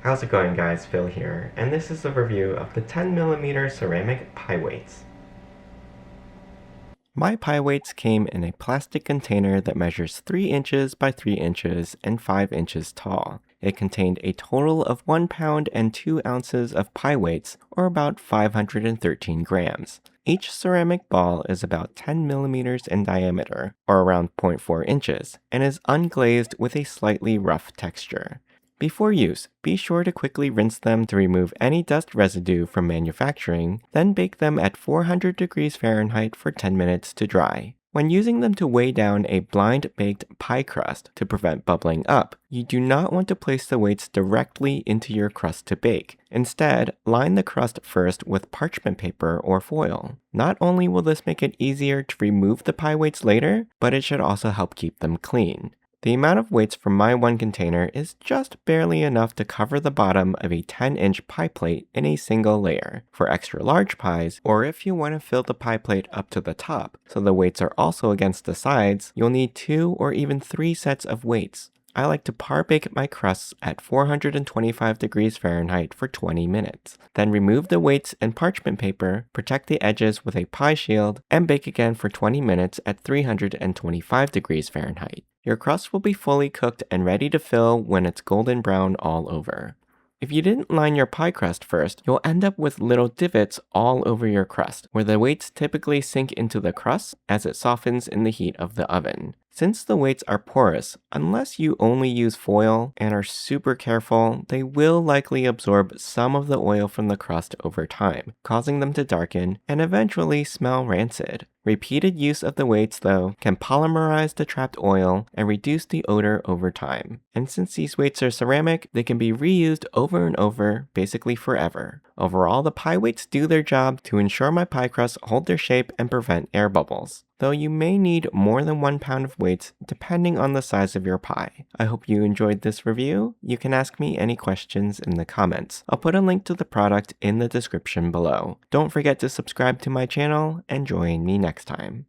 How's it going, guys? Phil here, and this is a review of the 10mm ceramic pie weights. My pie weights came in a plastic container that measures 3 inches by 3 inches and 5 inches tall. It contained a total of 1 pound and 2 ounces of pie weights, or about 513 grams. Each ceramic ball is about 10 millimeters in diameter, or around 0.4 inches, and is unglazed with a slightly rough texture. Before use, be sure to quickly rinse them to remove any dust residue from manufacturing, then bake them at 400 degrees Fahrenheit for 10 minutes to dry. When using them to weigh down a blind-baked pie crust to prevent bubbling up, you do not want to place the weights directly into your crust to bake. Instead, line the crust first with parchment paper or foil. Not only will this make it easier to remove the pie weights later, but it should also help keep them clean. The amount of weights from my one container is just barely enough to cover the bottom of a 10-inch pie plate in a single layer. For extra large pies, or if you want to fill the pie plate up to the top so the weights are also against the sides, you'll need 2 or even 3 sets of weights. I like to par bake my crusts at 425 degrees Fahrenheit for 20 minutes. Then remove the weights and parchment paper, protect the edges with a pie shield, and bake again for 20 minutes at 325 degrees Fahrenheit. Your crust will be fully cooked and ready to fill when it's golden brown all over. If you didn't line your pie crust first, you'll end up with little divots all over your crust, where the weights typically sink into the crust as it softens in the heat of the oven. Since the weights are porous, unless you only use foil and are super careful, they will likely absorb some of the oil from the crust over time, causing them to darken and eventually smell rancid. Repeated use of the weights, though, can polymerize the trapped oil and reduce the odor over time. And since these weights are ceramic, they can be reused over and over, basically forever. Overall, the pie weights do their job to ensure my pie crusts hold their shape and prevent air bubbles, though you may need more than 1 pound of weights depending on the size of your pie. I hope you enjoyed this review. You can ask me any questions in the comments. I'll put a link to the product in the description below. Don't forget to subscribe to my channel and join me next time.